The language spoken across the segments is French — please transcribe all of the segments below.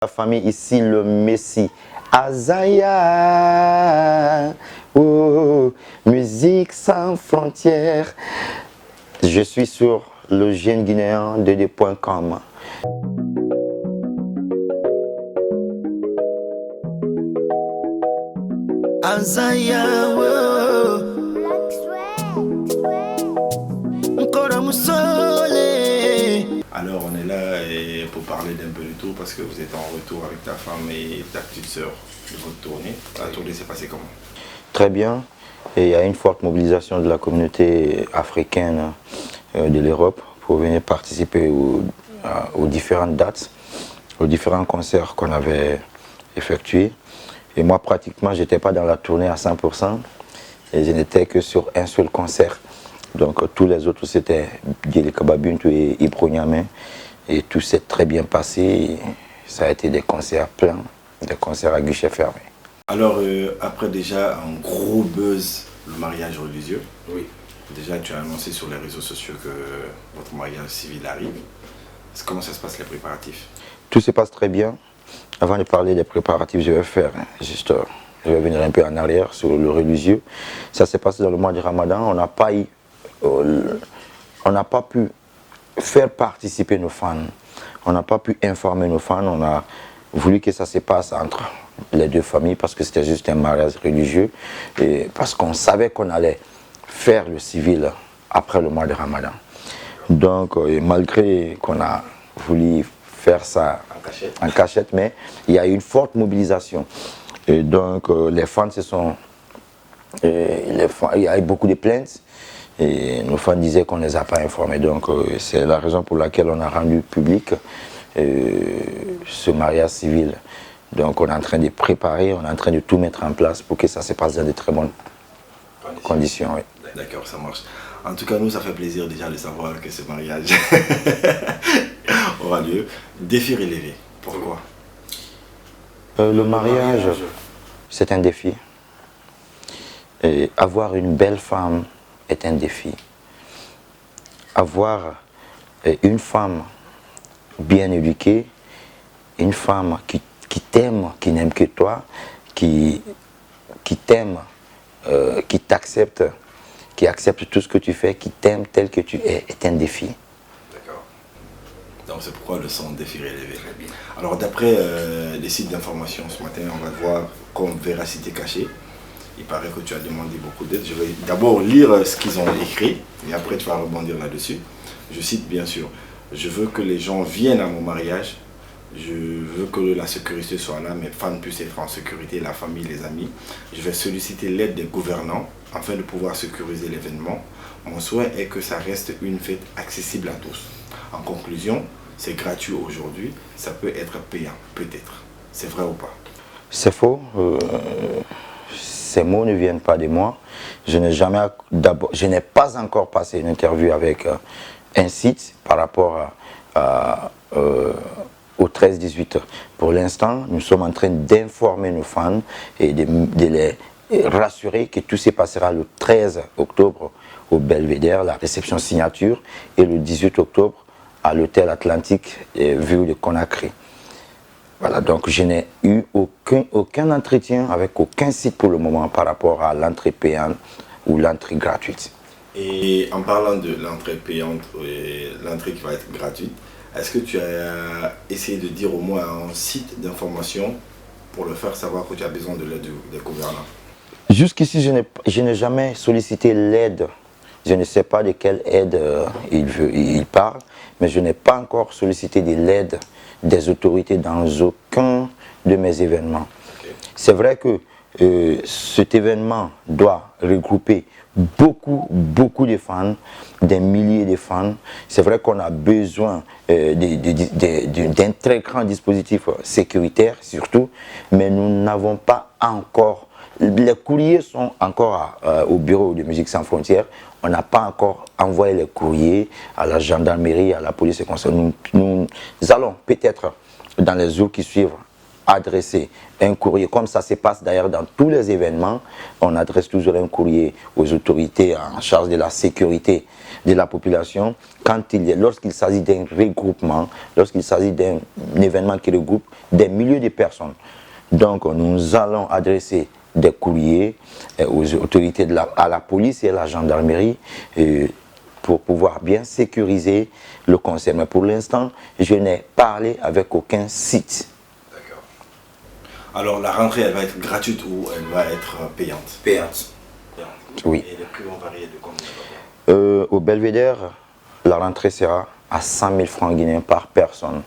La famille ici, le Messie. Azaya, oh, musique sans frontières. Je suis sur le jeune guinéen de2.com. Azaya, oh, alors on est là pour parler d'un peu de tout parce que vous êtes en retour avec ta femme et ta petite soeur de votre tournée. La tournée s'est passée comment? Très bien. Et il y a une forte mobilisation de la communauté africaine de l'Europe pour venir participer aux différentes dates, aux différents concerts qu'on avait effectués. Et moi pratiquement j'étais pas dans la tournée à 100% et je n'étais que sur un seul concert. Donc tous les autres c'était Djeli Kababuntu et Ibro Niamé et tout s'est très bien passé. Ça a été des concerts pleins, des concerts à guichet fermé. Alors après déjà un gros buzz, le mariage religieux. Oui. Déjà tu as annoncé sur les réseaux sociaux que votre mariage civil arrive. Comment ça se passe les préparatifs? Tout se passe très bien. Avant de parler des préparatifs, je vais je vais venir un peu en arrière sur le religieux. Ça s'est passé dans le mois de Ramadan. On n'a pas pu faire participer nos fans. On n'a pas pu informer nos fans. On a voulu que ça se passe entre les deux familles parce que c'était juste un mariage religieux et parce qu'on savait qu'on allait faire le civil après le mois de Ramadan. Donc, malgré qu'on a voulu faire ça en cachette, mais il y a eu une forte mobilisation. Et donc, les fans se sont... il y a eu beaucoup de plaintes. Et nos fans disaient qu'on ne les a pas informés. Donc, c'est la raison pour laquelle on a rendu public ce mariage civil. Donc, on est en train de préparer, on est en train de tout mettre en place pour que ça se passe dans de très bonnes conditions. Oui. D'accord, ça marche. En tout cas, nous, ça fait plaisir déjà de savoir que ce mariage aura lieu. Défi relevé. Pourquoi? Le mariage, c'est un défi. Et avoir une belle femme est un défi. Avoir une femme bien éduquée, une femme qui t'aime, qui n'aime que toi, qui t'aime, qui t'accepte, qui accepte tout ce que tu fais, qui t'aime tel que tu est un défi. D'accord. Donc c'est pourquoi le son défi relevé. Alors d'après les sites d'information ce matin, on va voir comme Véracité Cachée. Il paraît que tu as demandé beaucoup d'aide. Je vais d'abord lire ce qu'ils ont écrit et après tu vas rebondir là-dessus. Je cite bien sûr. Je veux que les gens viennent à mon mariage. Je veux que la sécurité soit là, mes fans puissent être en sécurité, la famille, les amis. Je vais solliciter l'aide des gouvernants afin de pouvoir sécuriser l'événement. Mon souhait est que ça reste une fête accessible à tous. En conclusion, c'est gratuit aujourd'hui, ça peut être payant, peut-être. C'est vrai ou pas? C'est faux. Ces mots ne viennent pas de moi. Je n'ai pas encore passé une interview avec un site par rapport au 13-18. Pour l'instant, nous sommes en train d'informer nos fans et de les rassurer que tout se passera le 13 octobre au Belvédère, la réception signature, et le 18 octobre à l'hôtel Atlantique, vue de Conakry. Voilà, donc je n'ai eu aucun entretien avec aucun site pour le moment par rapport à l'entrée payante ou l'entrée gratuite. Et en parlant de l'entrée payante et l'entrée qui va être gratuite, est-ce que tu as essayé de dire au moins un site d'information pour le faire savoir que tu as besoin de l'aide des gouvernants? Jusqu'ici, je n'ai jamais sollicité l'aide. Je ne sais pas de quelle aide il parle, mais je n'ai pas encore sollicité de l'aide des autorités dans aucun de mes événements. Okay. C'est vrai que cet événement doit regrouper beaucoup de fans, des milliers de fans. C'est vrai qu'on a besoin d'un très grand dispositif sécuritaire surtout, mais nous n'avons pas encore. Les courriers sont encore au bureau de Musique Sans Frontières. On n'a pas encore envoyé les courriers à la gendarmerie, à la police et comme ça. Nous allons peut-être dans les jours qui suivent adresser un courrier, comme ça se passe d'ailleurs dans tous les événements, on adresse toujours un courrier aux autorités en charge de la sécurité de la population lorsqu'il s'agit d'un regroupement, lorsqu'il s'agit d'un événement qui regroupe des milliers de personnes. Donc nous allons adresser des courriers aux autorités à la police et à la gendarmerie pour pouvoir bien sécuriser le concert. Mais pour l'instant, je n'ai parlé avec aucun site. D'accord. Alors la rentrée, elle va être gratuite ou elle va être payante? Payante. Oui. Et les prix vont varier de combien? Au Belvédère, la rentrée sera à 100 000 francs guinéens par personne.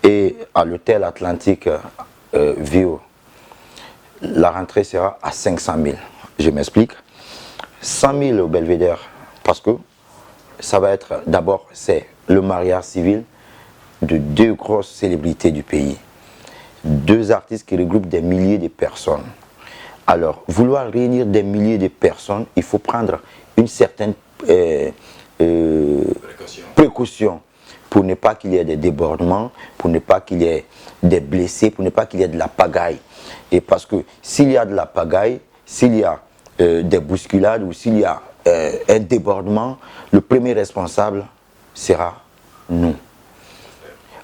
Et à l'hôtel Atlantique Vio, la rentrée sera à 500 000. Je m'explique. 100 000 au Belvédère, parce que ça va être, d'abord, c'est le mariage civil de deux grosses célébrités du pays. Deux artistes qui regroupent des milliers de personnes. Alors, vouloir réunir des milliers de personnes, il faut prendre une certaine précaution pour ne pas qu'il y ait des débordements, pour ne pas qu'il y ait des blessés, pour ne pas qu'il y ait de la pagaille. Et parce que s'il y a de la pagaille, s'il y a des bousculades ou s'il y a un débordement, le premier responsable sera nous.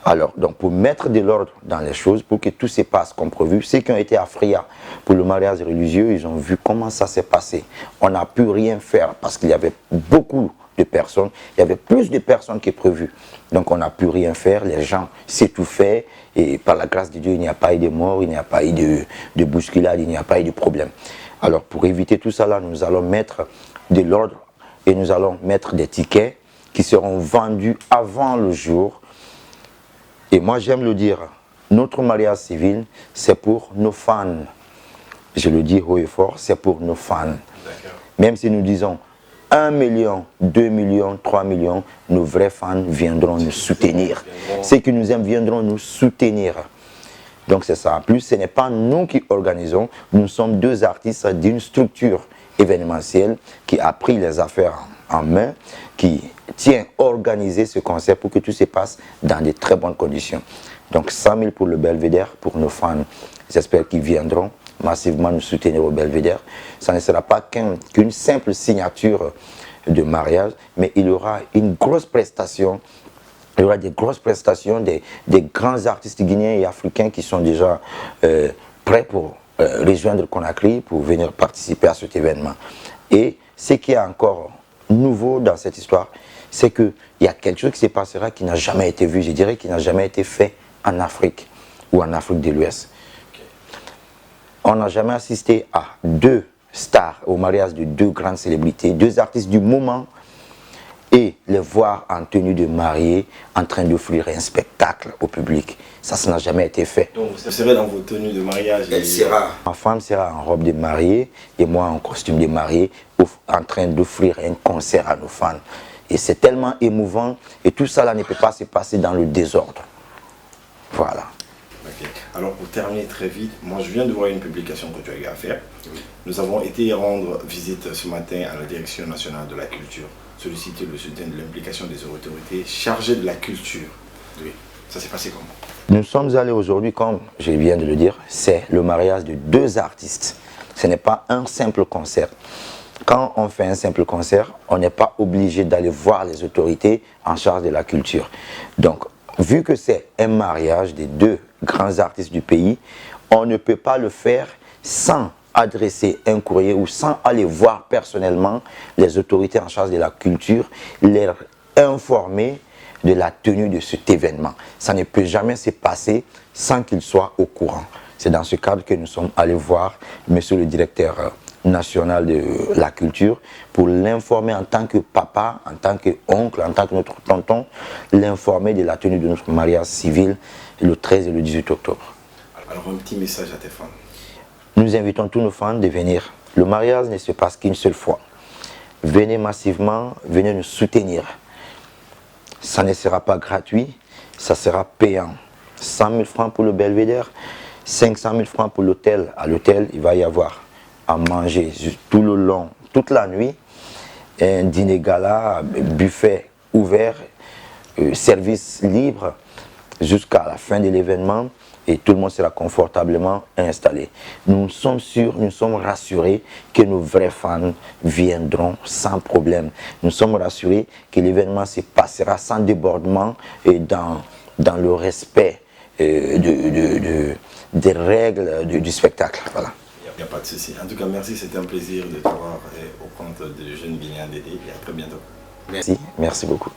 Alors, donc pour mettre de l'ordre dans les choses, pour que tout se passe comme prévu, ceux qui ont été à Fria pour le mariage religieux, ils ont vu comment ça s'est passé. On n'a pu rien faire parce qu'il y avait beaucoup de personnes, il y avait plus de personnes que prévu. Donc on n'a pu rien faire, les gens s'étouffaient et par la grâce de Dieu, il n'y a pas eu de mort, il n'y a pas eu de bousculade, il n'y a pas eu de problème. Alors pour éviter tout ça là, nous allons mettre de l'ordre et nous allons mettre des tickets qui seront vendus avant le jour. Et moi j'aime le dire, notre mariage civil, c'est pour nos fans. Je le dis haut et fort, c'est pour nos fans. Même si nous disons 1 million, 2 millions, 3 millions, nos vrais fans viendront nous soutenir. Ceux qui nous aiment viendront nous soutenir. Donc c'est ça. En plus, ce n'est pas nous qui organisons, nous sommes deux artistes d'une structure événementielle qui a pris les affaires en main, qui tient à organiser ce concert pour que tout se passe dans de très bonnes conditions. Donc 100 000 pour le Belvédère, pour nos fans. J'espère qu'ils viendront massivement nous soutenir au Belvédère. Ça ne sera pas qu'une simple signature de mariage, mais il y aura une grosse prestation. Il y aura des grosses prestations des grands artistes guinéens et africains qui sont déjà prêts pour rejoindre Conakry, pour venir participer à cet événement. Et ce qui est encore nouveau dans cette histoire, c'est qu'il y a quelque chose qui se passera qui n'a jamais été vu, je dirais, qui n'a jamais été fait en Afrique ou en Afrique de l'Ouest. On n'a jamais assisté à deux stars, au mariage de deux grandes célébrités, deux artistes du moment, et les voir en tenue de mariée, en train d'offrir un spectacle au public. Ça n'a jamais été fait. Donc vous serez dans vos tenues de mariage? Ma femme sera en robe de mariée et moi en costume de mariée, en train d'offrir un concert à nos fans. Et c'est tellement émouvant et tout ça là ne peut pas se passer dans le désordre. Voilà. Okay. Alors pour terminer très vite, moi je viens de voir une publication que tu as eu à faire. Oui. Nous avons été rendre visite ce matin à la Direction nationale de la culture, solliciter le soutien de l'implication des autorités chargées de la culture. Oui. Ça s'est passé comment? Nous sommes allés aujourd'hui, comme je viens de le dire, c'est le mariage de deux artistes. Ce n'est pas un simple concert. Quand on fait un simple concert, on n'est pas obligé d'aller voir les autorités en charge de la culture. Donc, vu que c'est un mariage des deux grands artistes du pays, on ne peut pas le faire sans adresser un courrier ou sans aller voir personnellement les autorités en charge de la culture, les informer de la tenue de cet événement. Ça ne peut jamais se passer sans qu'ils soient au courant. C'est dans ce cadre que nous sommes allés voir monsieur le directeur national de la culture pour l'informer en tant que papa, en tant qu'oncle, en tant que notre tonton, l'informer de la tenue de notre mariage civil le 13 et le 18 octobre. Alors un petit message à tes fans. Nous invitons tous nos fans de venir. Le mariage ne se passe qu'une seule fois. Venez massivement, venez nous soutenir. Ça ne sera pas gratuit, ça sera payant. 100 000 francs pour le Belvédère, 500 000 francs pour l'hôtel. À l'hôtel, il va y avoir à manger tout le long, toute la nuit, un dîner gala, buffet ouvert, service libre jusqu'à la fin de l'événement. et tout le monde sera confortablement installé. Nous sommes sûrs, nous sommes rassurés que nos vrais fans viendront sans problème. Nous sommes rassurés que l'événement se passera sans débordement et dans le respect des règles du spectacle. Voilà. Il n'y a pas de souci. En tout cas, merci, c'était un plaisir de te voir au compte de Jeunes Guinéens d'Aider et à très bientôt. Merci beaucoup.